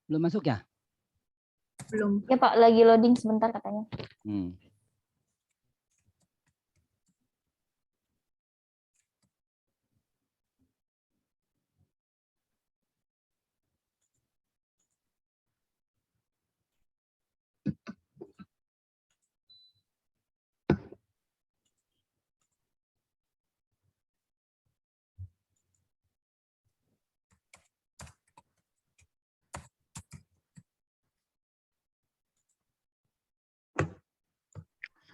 Belum masuk ya? Belum. Ya Pak, lagi loading sebentar katanya.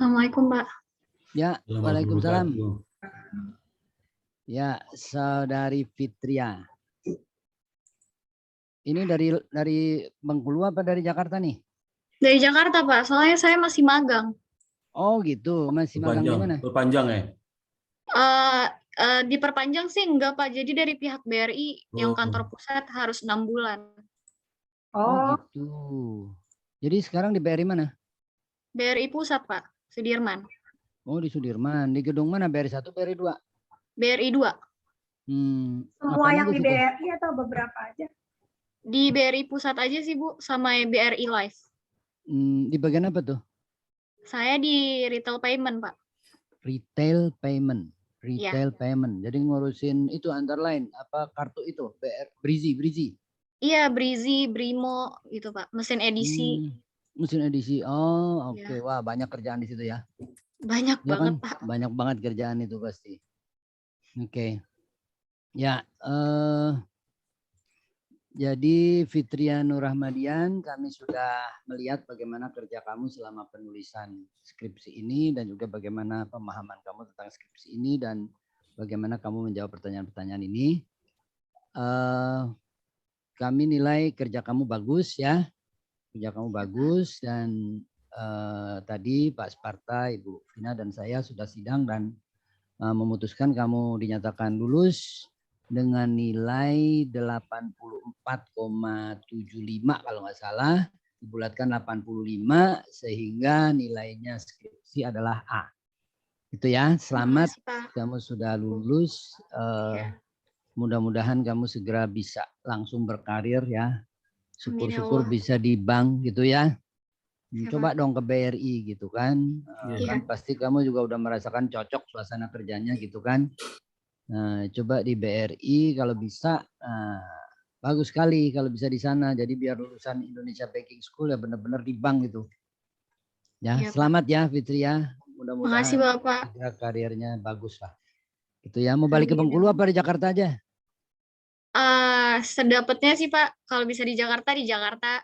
Assalamualaikum, Pak. Ya, waalaikumsalam. Ya, Saudari Fitria. Ini dari Bengkulu apa dari Jakarta nih? Dari Jakarta, Pak. Soalnya saya masih magang. Oh gitu, masih magang di mana? Perpanjang ya? Diperpanjang sih enggak, Pak. Jadi dari pihak BRI yang kantor pusat harus 6 bulan. Oh gitu. Jadi sekarang di BRI mana? BRI Pusat, Pak. Sudirman. Oh di Sudirman. Di gedung mana? BRI 1, BRI 2? BRI 2. Semua yang di BRI atau beberapa aja? Di BRI Pusat aja sih, Bu. Sama BRI Life. Di bagian apa tuh? Saya di retail payment, Pak. Retail payment. Retail payment. Jadi ngurusin itu antara lain. Apa kartu itu? Brizi. Iya, Brizi, Brimo gitu, Pak. Mesin edisi. Mesin edisi. Oh, oke. Wah, banyak kerjaan di situ ya. Banyak Ya banget, kan? Pak. Banyak banget kerjaan itu pasti. Oke. Ya, jadi Fitria Nurrahmadian, kami sudah melihat bagaimana kerja kamu selama penulisan skripsi ini dan juga bagaimana pemahaman kamu tentang skripsi ini dan bagaimana kamu menjawab pertanyaan-pertanyaan ini. Kami nilai kerja kamu bagus ya. Kerja kamu bagus dan tadi Pak Sparta, Ibu Vina dan saya sudah sidang dan memutuskan kamu dinyatakan lulus dengan nilai 84,75 kalau nggak salah, dibulatkan 85 sehingga nilainya skripsi adalah A. Itu ya, selamat kamu sudah lulus. Mudah-mudahan kamu segera bisa langsung berkarir ya. Syukur-syukur bisa di bank gitu ya. Coba dong ke BRI gitu kan. Kan pasti kamu juga udah merasakan cocok suasana kerjanya gitu kan. Nah, coba di BRI kalau bisa, bagus sekali kalau bisa di sana. Jadi biar lulusan Indonesia Banking School ya benar-benar di bank gitu. Ya, selamat ya Fitria. Mudah-mudahan makasih Bapak. Karirnya bagus lah. Gitu ya. Mau balik ke Bengkulu apa di Jakarta aja? Sedapatnya sih Pak. Kalau bisa di Jakarta, di Jakarta.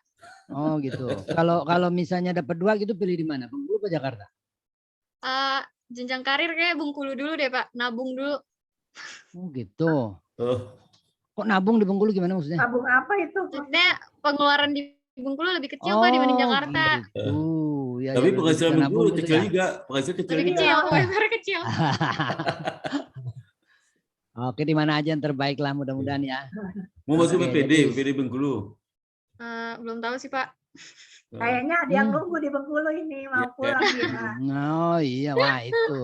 Oh gitu. Kalau misalnya dapat 2 gitu pilih di mana? Bengkulu apa Jakarta? Jenjang karir kayak Bengkulu dulu deh Pak. Nabung dulu. Oh gitu. Kok nabung di Bengkulu gimana maksudnya? Nabung apa itu? Maksudnya pengeluaran di Bengkulu lebih kecil Pak dibanding Jakarta. Gitu. Ya, tapi penghasilan Bengkulu gitu kecil ya? juga. Penghasilan kecil lebih juga. kecil, lebih kecil. Oke, di mana aja yang terbaik lah mudah-mudahan ya. Mau masuk BPD Bengkulu? Belum tahu sih Pak. Kayaknya ada yang nunggu di Bengkulu ini mau pulang ya. Oh iya, wah itu.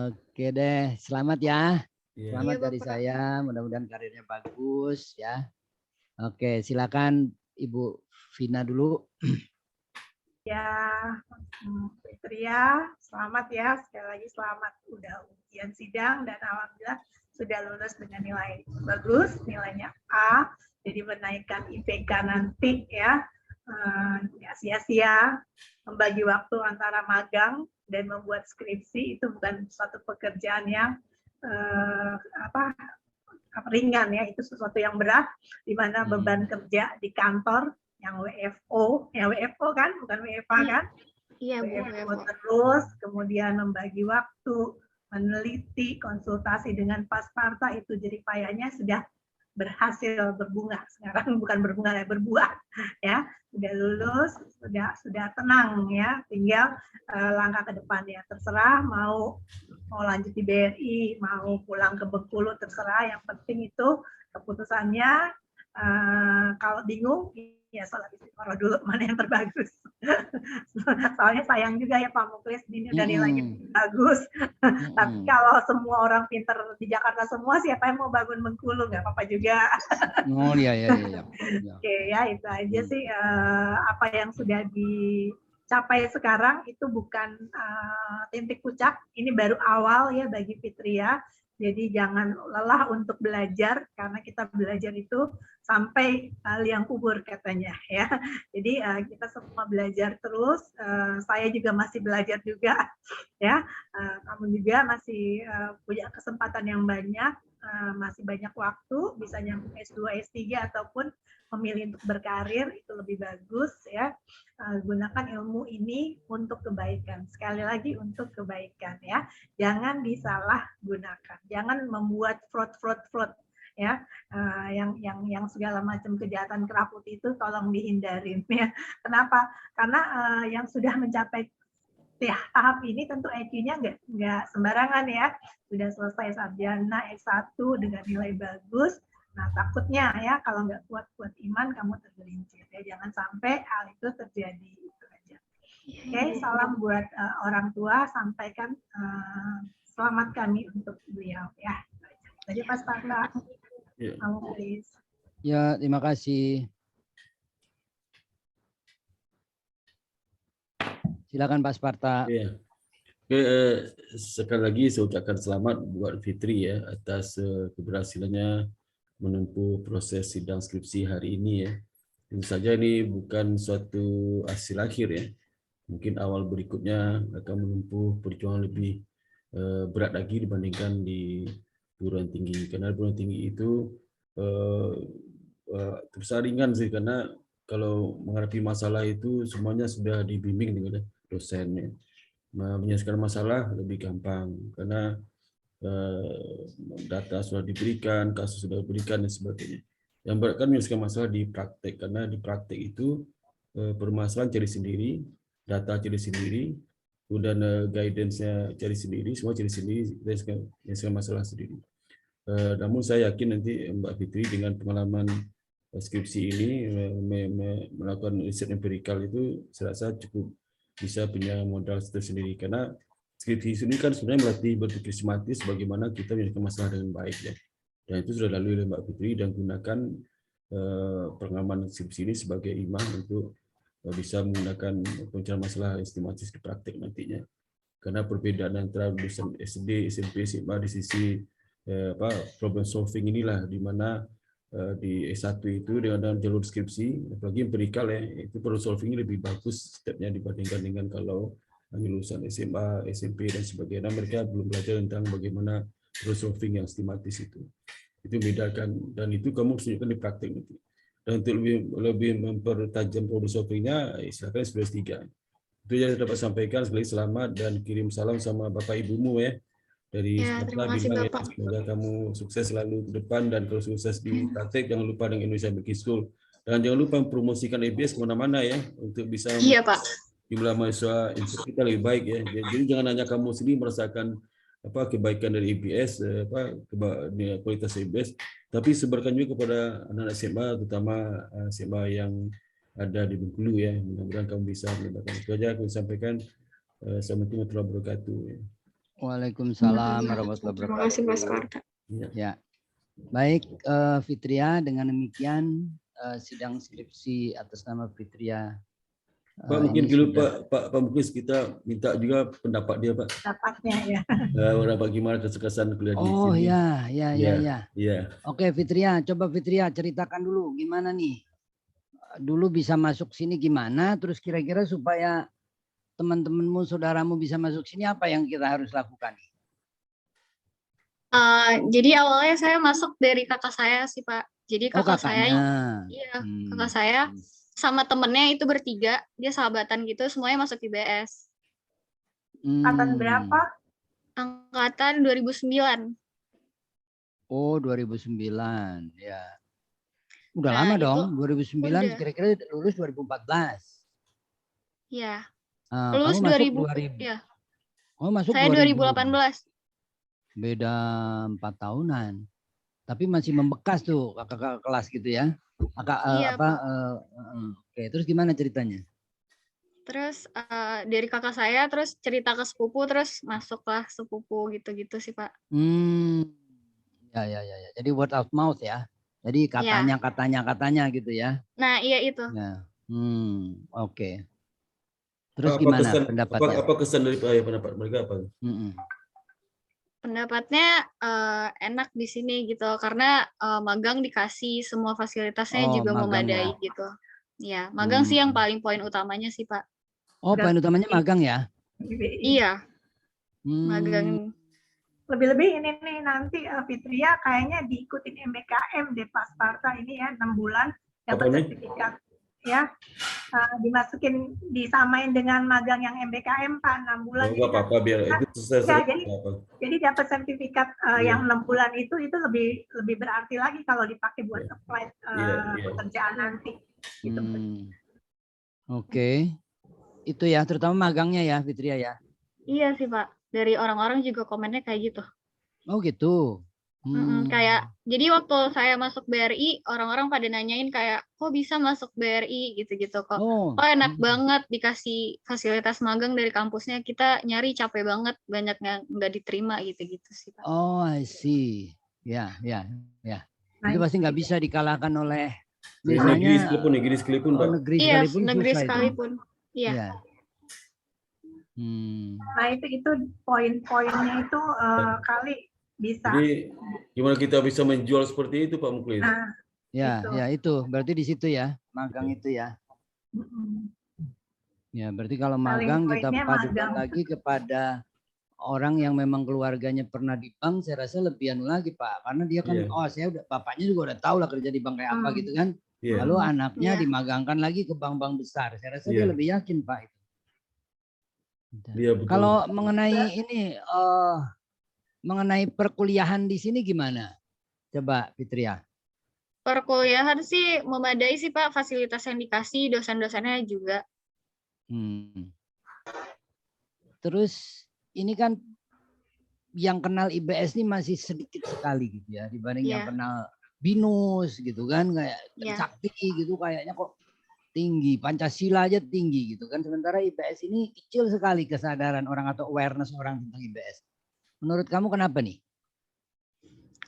Oke deh, selamat ya. Selamat dari saya, mudah-mudahan karirnya bagus ya. Oke, silakan Ibu Vina dulu. Ya, Fitria, selamat ya. Sekali lagi selamat udah ujian sidang dan alhamdulillah sudah lulus dengan nilai bagus, nilainya A. Jadi menaikkan IPK nanti ya. Ya sia-sia membagi waktu antara magang dan membuat skripsi itu bukan suatu pekerjaan yang ringan ya, itu sesuatu yang berat di mana beban kerja di kantor yang WFO kan, bukan WFA kan? Iya, WFO terus, kemudian membagi waktu, meneliti, konsultasi dengan Pak Sparta itu jadi payahnya sudah berhasil berbunga sekarang, bukan berbunga, berbuah ya, sudah lulus, sudah tenang ya, tinggal langkah ke depannya terserah mau lanjut di BRI, mau pulang ke Bengkulu terserah, yang penting itu keputusannya Kalau bingung, ya sholat istiqoroh dulu mana yang terbagus. Soalnya sayang juga ya Pak Muklis, ini udah nilainya bagus. Tapi kalau semua orang pinter di Jakarta semua, siapa yang mau bangun Bengkulu? Nggak apa-apa juga. Oh iya. Oke ya, itu aja sih apa yang sudah dicapai sekarang itu bukan titik puncak, ini baru awal ya bagi Fitria. Jadi jangan lelah untuk belajar karena kita belajar itu sampai liang kubur katanya ya. Jadi kita semua belajar terus. Saya juga masih belajar juga ya. Kamu juga masih punya kesempatan yang banyak, masih banyak waktu, bisa nyambung S2, S3 ataupun memilih untuk berkarir itu lebih bagus ya. Gunakan ilmu ini untuk kebaikan. Sekali lagi untuk kebaikan ya. Jangan disalahgunakan. Jangan membuat fraud ya. Yang segala macam kejahatan keraput itu tolong dihindarin ya. Kenapa? Karena yang sudah mencapai tahap ini tentu IQ-nya nggak sembarangan ya. Sudah selesai sarjana S1 dengan nilai bagus. Nah, takutnya ya kalau nggak kuat iman kamu tergelincir ya. Jangan sampai hal itu terjadi. Itu aja. Oke, salam buat orang tua, sampaikan selamat kami untuk beliau ya. Jadi Pak Sparta, kamu please. Ya, terima kasih. Silakan Pak Sparta. Ya. Oke, sekali lagi saya ucapkan selamat buat Fitri ya atas keberhasilannya menempuh proses sidang skripsi hari ini ya. Tentu saja ini bukan suatu hasil akhir ya. Mungkin awal berikutnya akan menempuh perjuangan lebih berat lagi dibandingkan di perguruan tinggi. Karena perguruan tinggi itu terasa ringan sih, karena kalau menghadapi masalah itu semuanya sudah dibimbing dengan dosen ya. Menyelesaikan masalah lebih gampang karena data sudah diberikan, kasus sudah diberikan dan sebagainya. Yang berat kan menyelesaikan masalah di praktek, karena di praktek itu permasalahan cari sendiri, data cari sendiri, kemudian guidance-nya cari sendiri, semua cari sendiri, dan menyelesaikan masalah sendiri. Namun saya yakin nanti Mbak Fitri dengan pengalaman skripsi ini melakukan riset empirikal itu saya rasa cukup bisa punya modal tersendiri, karena skripsi ini kan sebenarnya melatih berpikir sistematis bagaimana kita menyelesaikan masalah dengan baik ya. Dan itu sudah dilalui oleh Mbak Fitri, dan gunakan pengalaman skripsi ini sebagai imam untuk bisa menggunakan pencarian masalah sistematis di praktik nantinya. Karena perbedaan antara lulusan SD, SMP, SMA di sisi problem solving inilah di mana di S1 itu dengan jalur skripsi, apalagi empirikal ya, itu problem solving lebih bagus stepnya dibandingkan dengan kalau lulusan SMA, SMP dan sebagainya. Mereka belum belajar tentang bagaimana problem solving yang sistematis itu. Itu bedakan, dan itu kamu harus tunjukkan di praktik nanti. Dan untuk lebih mempertajam problem solvingnya, silakan S2 S3. Itu yang dapat sampaikan. Sekali selamat dan kirim salam sama Bapak Ibumu ya. Dari terima kasih bilang, Bapak. semoga kamu sukses selalu ke depan, dan kalau sukses di praktek jangan lupa dengan Indonesia Baking School, dan jangan lupa mempromosikan EBS kemana-mana ya untuk bisa Pak. jumlah mahasiswa kita lebih baik ya. Jadi jangan hanya kamu sendiri merasakan kebaikan dari EBS, kualitas EBS, tapi sebarkan juga kepada anak-anak SMA, terutama SMA yang ada di Bengkulu ya. Mudah-mudahan kamu bisa mendapatkan itu aja aku sampaikan. Assalamualaikum warahmatullahi wabarakatuh. Waalaikumsalam warahmatullahi wabarakatuh. Terima kasih Pak Sparta. Ya. Baik, Fitria, dengan demikian sidang skripsi atas nama Fitria. Pak, mungkin dulu Pak Muklis kita minta juga pendapat dia Pak. Pendapatnya ya. Pendapat gimana kesan kuliah di sini? Oh ya. Iya. Oke Fitria, coba Fitria ceritakan dulu gimana nih. Dulu bisa masuk sini gimana, terus kira-kira supaya teman-temanmu, saudaramu bisa masuk sini, apa yang kita harus lakukan? Jadi awalnya saya masuk dari kakak saya sih Pak. Jadi kakak saya, kakak saya sama temennya itu bertiga, dia sahabatan gitu, semuanya masuk IBS. Angkatan berapa? Angkatan 2009. Oh 2009 ya. Udah lama dong, 2009 kira-kira lulus 2014. Iya. Lulus 2000. Ya. Oh, masuk saya 2018. Beda 4 tahunan. Tapi masih membekas tuh kakak kelas gitu ya. Iya, Pak. Oke, terus gimana ceritanya? Terus dari kakak saya, terus cerita ke sepupu, terus masuklah sepupu gitu-gitu sih Pak. Ya. Jadi word of mouth ya. Jadi katanya gitu ya. Nah, iya itu. Ya. Oke. Terus gimana pendapatnya? Apa kesan dari pendapat mereka apa? Pendapatnya enak di sini gitu, karena magang dikasih semua fasilitasnya juga memadai gitu. Ya, magang sih yang paling poin utamanya sih Pak. Oh, poin utamanya magang ya? Iya. Magang. Lebih-lebih ini nih nanti Fitria kayaknya diikutin MBKM deh Pak Sparta ini ya 6 bulan dapat sertifikat ya. Dimasukin disamain dengan magang yang MBKM Pak 6 bulan. Enggak apa-apa biar itu selesai. Jadi dapat sertifikat yang 6 bulan itu lebih berarti lagi kalau dipakai buat apply pekerjaan nanti. Gitu. Oke. Itu ya terutama magangnya ya Fitria ya. Iya sih Pak. Dari orang-orang juga komennya kayak gitu. Oh gitu. Kayak jadi waktu saya masuk BRI, orang-orang pada nanyain kayak kok bisa masuk BRI gitu-gitu kok. Oh enak banget dikasih fasilitas magang dari kampusnya. Kita nyari capek banget, banyak yang nggak diterima gitu-gitu sih Pak. Oh I see. Ya. Itu pasti nggak bisa dikalahkan oleh negeri sekalipun Pak. Negeri sekalipun. Iya. Nah itu poin-poinnya itu kali bisa. Jadi gimana kita bisa menjual seperti itu Pak Muklis? Nah, ya itu berarti di situ ya magang itu ya. Ya berarti kalau magang kita padukan lagi kepada orang yang memang keluarganya pernah di bank, saya rasa lebih anu lagi Pak, karena dia kan saya udah bapaknya juga udah tahu lah kerja di bank kayak apa gitu kan. Lalu anaknya dimagangkan lagi ke bank-bank besar, saya rasa dia lebih yakin Pak itu. Kalau mengenai ini mengenai perkuliahan di sini gimana? Coba Fitria. Perkuliahan sih memadai sih Pak, fasilitas yang dikasih dosen-dosennya juga. Terus ini kan yang kenal IBS ini masih sedikit sekali gitu ya dibanding yang kenal BINUS gitu kan kayak Sakti gitu kayaknya kok tinggi, Pancasila aja tinggi gitu kan. Sementara IBS ini kecil sekali kesadaran orang atau awareness orang tentang IBS. Menurut kamu kenapa nih?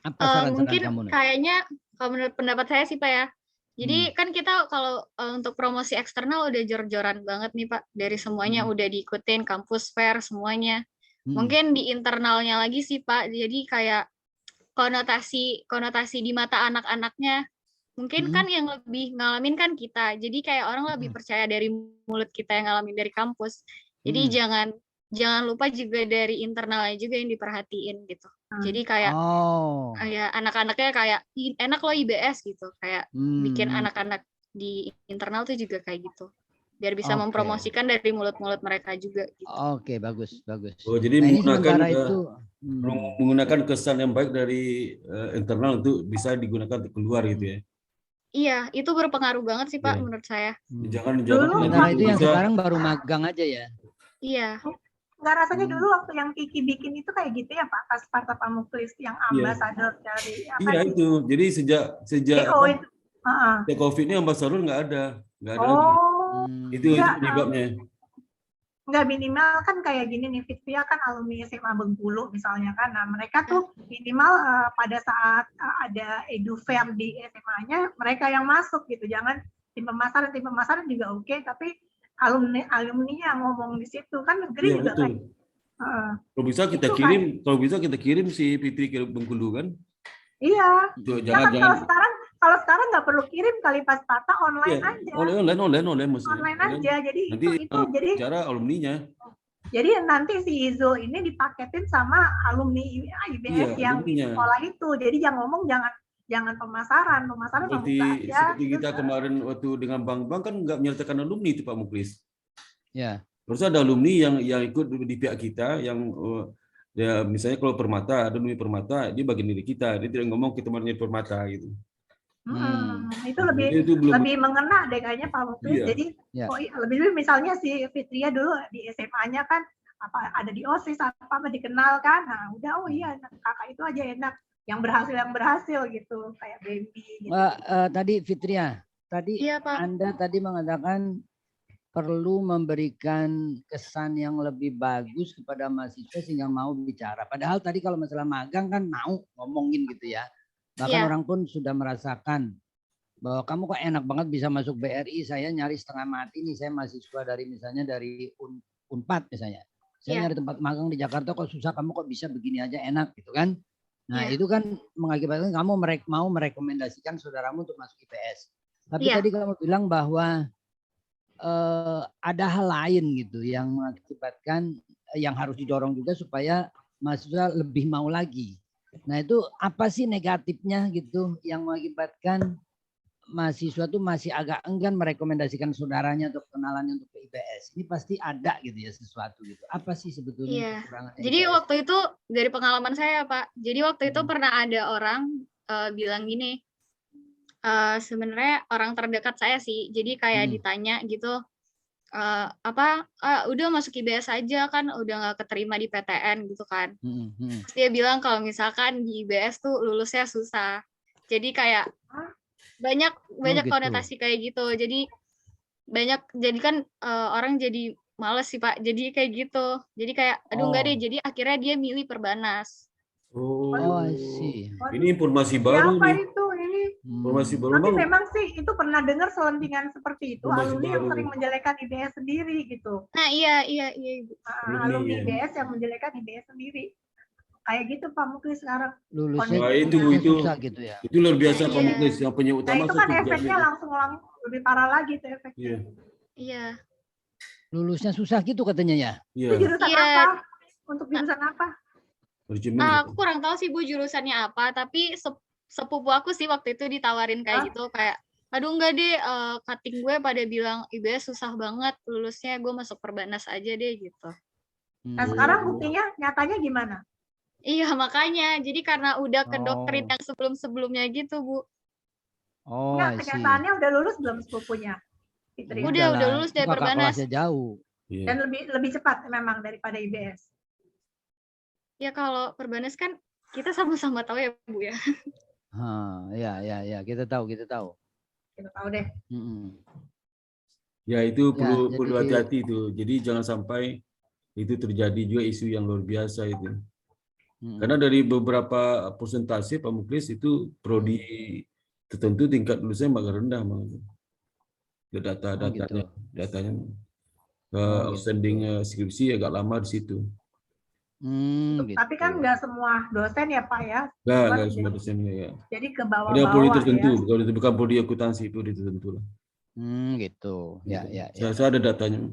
Apa saran-saran mungkin kamu nih? Kayaknya kalau menurut pendapat saya sih Pak ya. Jadi kan kita kalau untuk promosi eksternal udah jor-joran banget nih Pak. Dari semuanya udah diikutin, kampus fair semuanya. Mungkin di internalnya lagi sih Pak. Jadi kayak konotasi di mata anak-anaknya mungkin kan yang lebih ngalamin kan kita. Jadi kayak orang lebih percaya dari mulut kita yang ngalamin dari kampus. Jadi jangan lupa juga dari internalnya juga yang diperhatiin gitu. Jadi kayak anak-anaknya kayak enak loh IBS gitu. Kayak bikin anak-anak di internal tuh juga kayak gitu. Biar bisa mempromosikan dari mulut-mulut mereka juga gitu. Oke, bagus. Oh, jadi menggunakan kesan yang baik dari internal untuk bisa digunakan untuk keluar gitu ya. Iya, itu berpengaruh banget sih Pak menurut saya. Jangan itu yang sekarang baru magang aja ya. Iya. Nggak rasanya dulu waktu yang Kiki bikin itu kayak gitu ya Pak, Sparta Pak Muklis yang ambasador dari apa? Iya itu, jadi sejak COVID ini ambasador nggak ada lagi. Itu penyebabnya. Nggak, minimal kan kayak gini nih, Fitria kan alumni SMA Bengkulu misalnya kan, nah mereka tuh minimal pada saat ada edu fair di SMA-nya mereka yang masuk gitu, jangan tim pemasaran juga oke, tapi alumni yang ngomong di situ kan negeri juga kan. Kalau bisa kita kirim si Fitri ke Bengkulu kan? Iya. Jangan. Kalau sekarang nggak perlu kirim kali pas Sparta online aja. Online maksudnya. Online aja. Jadi nanti jadi cara alumninya. Jadi nanti si Izo ini dipaketin sama alumni IBS yang di sekolah itu. Jadi yang ngomong jangan pemasaran seperti kita kemarin waktu dengan bank kan nggak menyertakan alumni itu Pak Muklis. Ya. Terus ada alumni yang ikut di pihak kita yang ya misalnya kalau Permata, ada alumni Permata, dia bagian dari kita, dia tidak ngomong kita temannya Permata gitu. Itu lebih mengena deh kayaknya Pak Muklis. Jadi lebih misalnya si Fitria dulu di SMA-nya kan ada di OSIS apa dikenal kan, nah udah kakak itu aja enak. yang berhasil gitu, kayak Bambi gitu. Tadi Fitria, tadi Iya, Pak. Anda tadi mengatakan perlu memberikan kesan yang lebih bagus kepada mahasiswa sehingga mau bicara. Padahal tadi kalau masalah magang kan mau ngomongin gitu ya. Bahkan orang pun sudah merasakan bahwa kamu kok enak banget bisa masuk BRI, saya nyari setengah mati nih, saya mahasiswa dari misalnya dari Unpad misalnya. Saya nyari tempat magang di Jakarta kok susah, kamu kok bisa begini aja enak gitu kan. Nah itu kan mengakibatkan kamu mau merekomendasikan saudaramu untuk masuk IPS. Tapi tadi kamu bilang bahwa ada hal lain gitu yang mengakibatkan yang harus didorong juga supaya mahasiswa lebih mau lagi. Nah itu apa sih negatifnya gitu yang mengakibatkan mahasiswa tuh masih agak enggan merekomendasikan saudaranya untuk kenalannya untuk ke IPS? Ini pasti ada gitu ya sesuatu gitu. Apa sih sebetulnya kekurangan? Jadi waktu itu dari pengalaman saya Pak. Jadi waktu itu pernah ada orang bilang gini. Sebenarnya orang terdekat saya sih, jadi kayak ditanya gitu, udah masuk IBS aja kan udah nggak keterima di PTN gitu kan. Terus dia bilang kalau misalkan di IBS tuh lulusnya susah, jadi kayak banyak gitu. Konotasi kayak gitu, jadi kan orang jadi males sih Pak, jadi kayak gitu, jadi kayak aduh enggak deh, jadi akhirnya dia milih Perbanas. I see. Ini informasi baru Siapa nih. itu ini? Informasi baru. Tapi memang sih itu pernah dengar selentingan seperti itu, Informasi alumni baru. yang sering menjelekan IBS sendiri gitu. Nah iya Ibu. Alumni IBS yang menjelekan IBS sendiri. Kayak gitu Pak Muklis sekarang. Lulusnya itu susah gitu ya. Itu luar biasa Pak Muklis, yang punya utama. Nah itu kan efeknya langsung lebih parah lagi tuh efeknya. Iya. Lulusnya susah gitu katanya ya. Itu jurusan apa? Untuk jurusan apa? Aku kurang tahu sih Bu jurusannya apa, tapi sepupu aku sih waktu itu ditawarin kayak gitu, kayak aduh enggak deh, cutting gue pada bilang IBS susah banget lulusnya, gue masuk Perbanas aja deh gitu. Nah sekarang buktinya nyatanya gimana? Iya makanya, jadi karena udah kedoktrin yang sebelum-sebelumnya gitu Bu. Enggak, kenyataannya udah lulus belum sepupunya? Udah lulus dari Perbanas. Jauh. Dan lebih cepat memang daripada IBS. Ya kalau Perbanas kan kita sama-sama tahu ya Bu ya. Ya, kita tahu. Kita tahu deh. Ya itu perlu hati-hati itu. Jadi jangan sampai itu terjadi juga isu yang luar biasa itu. Karena dari beberapa persentase Pak Muklis itu prodi tertentu tingkat lulusnya agak rendah datanya. Outstanding skripsi agak lama di situ. Gitu. Tapi kan nggak semua dosen ya Pak ya? Nggak semua dosen ya. Jadi ke bawah-bawah ada prodi tertentu, ya? kalau itu bukan prodi akuntansi, prodi tertentu lah. Gitu. Ya. Saya ada datanya.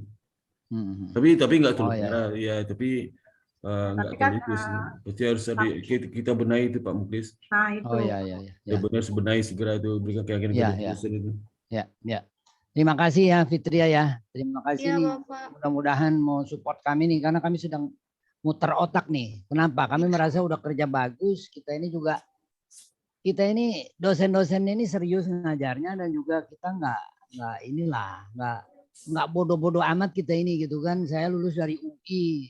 Tapi nggak terlalu parah ya, tapi nggak terlalu itu sih. Pasti harus kita benahi itu Pak Muklis. Nah itu. Ya benar benahi segera itu, berikan keyakinan pada dosen itu. Ya. Terima kasih ya Fitria ya. Terima kasih. Mudah-mudahan mau support kami nih karena kami sedang muter otak nih. Kenapa? Kami merasa udah kerja bagus. Kita ini dosen-dosen ini serius ngajarnya dan juga kita nggak bodoh-bodoh amat kita ini gitu kan. Saya lulus dari UI,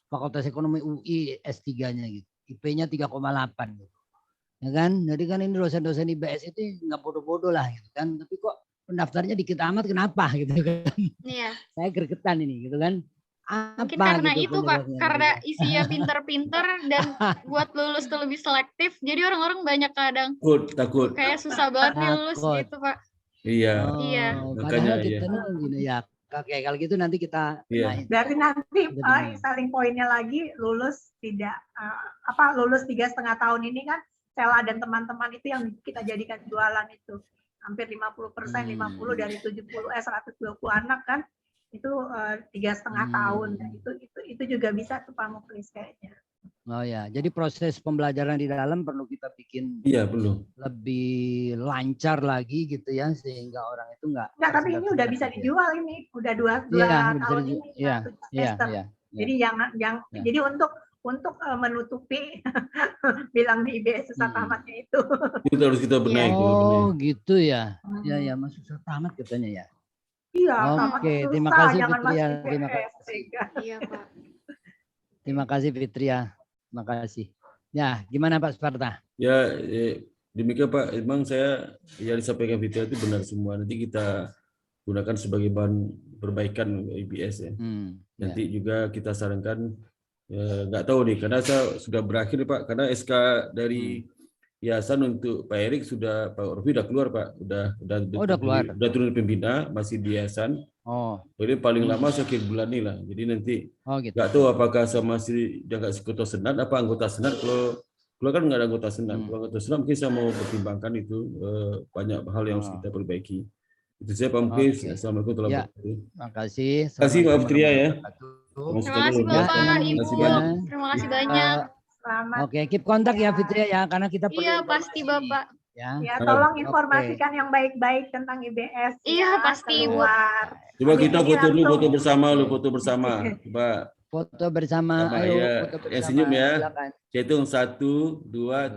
Fakultas Ekonomi UI S3-nya gitu. IP-nya 3,8 gitu. Ya kan? Jadi kan ini dosen-dosen IBS itu nggak bodoh-bodoh lah gitu kan. Tapi kok pendaftarnya dikit amat kenapa gitu kan. Iya. Saya gregetan ini gitu kan. Mungkin karena gitu, Pak, karena isinya pinter-pinter dan buat lulus tuh lebih selektif, jadi orang-orang banyak kadang takut kayak susah banget nih lulus gitu Pak. Iya. Padahal kita nih gini ya, kayak kalau gitu nanti kita dari nanti saling poinnya lagi lulus lulus 3,5 tahun ini kan Sela dan teman-teman itu yang kita jadikan jualan itu hampir 50%, 50 dari 120 anak kan. Itu 3,5 tahun. Nah, itu juga bisa tuh Pak Muklis kayaknya. Jadi proses pembelajaran di dalam perlu kita bikin lebih lancar lagi gitu ya sehingga orang itu nggak. Tapi ini udah bisa dijual ini, udah dua tahun ini. Jadi jadi untuk menutupi bilang di IBS susah tamatnya itu. Itu harus kita benahi. Gitu ya. Ya masuk susah tamat katanya ya. Iya, Oke, terima kasih Fitria. Terima kasih. Iya, Pak. Terima kasih Fitria. Terima kasih. Ya, gimana Pak Sparta? Ya, demikian Pak. Memang saya yang disampaikan Fitria itu benar semua. Nanti kita gunakan sebagai bahan perbaikan IBS ya. Nanti juga kita sarankan, nggak tahu nih, karena saya sudah berakhir Pak, karena SK dari Yayasan untuk Pak Erik sudah, Pak Orfi udah keluar Pak, udah keluar. Udah turun pembina, masih di Yayasan. Jadi paling lama akhir bulan ini lah. Jadi nanti gitu. nggak tahu apakah saya masih jaga anggota senat apa anggota senat. Kalau kan nggak ada anggota senat. Kalau anggota senat mungkin saya mau pertimbangkan itu, banyak hal yang harus kita perbaiki. Itu saya Pak Muklis. Assalamualaikum warahmatullahi wabarakatuh. Terima kasih. Terima kasih Mbak Fitria ya. Terima kasih Bapak, Ibu. Terima kasih banyak. Selamat. Oke, keep kontak ya Fitria ya, karena kita perlu Iya, pasti Bapak. Ya, tolong informasikan yang baik-baik tentang IBS. Iya, pasti Ibu. Coba kita foto dulu, foto bersama. Coba. Foto bersama. Sama, Ayo, ya. foto bersama. Senyum ya. Silakan. Hitung 1, 2,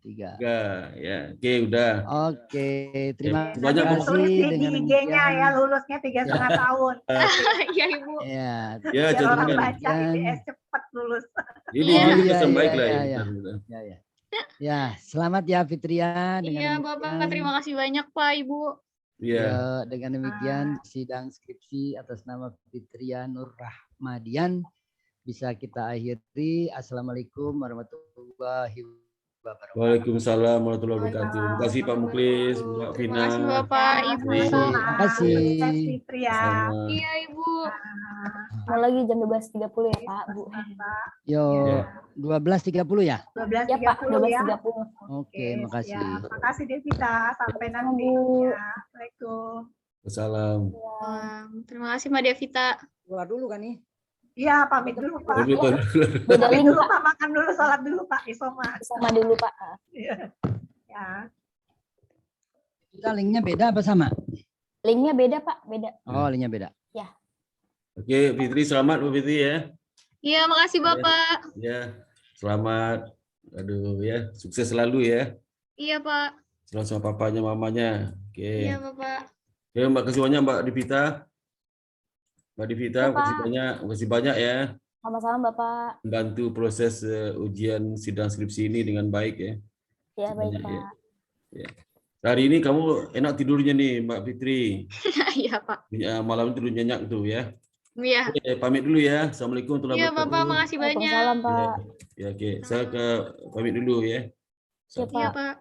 3. Ya, oke udah. Oke, terima Banyak kasih. Tulis di dengan IG-nya ya, lulusnya 3,5 tahun. Iya, Ibu. Ya, Biar orang contohnya. baca IBS cepat lulus. Ini pesan baik lah ya. Ya, selamat ya Fitria. Iya, Bapak. Terima kasih banyak Pak, Ibu. Ya, dengan demikian sidang skripsi atas nama Fitria Nur Rahmadian bisa kita akhiri. Assalamualaikum warahmatullahi wabarakatuh. Waalaikumsalam warahmatullahi wabarakatuh. Terima kasih Pak Muklis, Mbak Vina. Terima kasih Bapak, Ibu. Terima kasih. Fitria. Iya, Ibu. Mau lagi jam 12.30 ya Pak, Bu. Yo, 12.30 ya? 12.30 Ya Pak, ya. 12.30. Oke, makasih. Ya, makasih Devita. Sampai nanti. Bu. Ya, Assalamualaikum. Wassalam. Terima kasih Mbak Devita. Keluar dulu kan nih? Iya, pamit dulu Pak. Beda Pamit link dulu Pak. Pak, makan dulu, sholat dulu Pak, Isoma. Sama dulu Pak. Iya. Ya. Kita linknya beda apa sama? Linknya beda Pak, beda. Oh, linknya beda. Oke, Fitri selamat Bu Fitri ya. Iya, makasih Bapak. Ya, selamat. Aduh ya, sukses selalu ya. Iya, Pak. Selalu sama papanya, mamanya. Oke. Iya, Bapak. Oke, Mbak kasih banyak Mbak Devita. Mbak Devita, Ya, Pak. makasih banyak ya. Sama-sama Bapak. Membantu proses ujian sidang skripsi ini dengan baik ya. Ya, baik Banyak, Pak. Ya. Hari ini kamu enak tidurnya nih Mbak Fitri. Iya, Pak. Ya, malam tidur nyenyak tuh ya. Iya. Oke, pamit dulu ya. Assalamualaikum warahmatullahi Iya, wabarakatuh. Bapak. Makasih banyak. Waalaikumsalam Pak. Ya, oke. Saya pamit dulu ya. Siap Iya, Pak. Pak.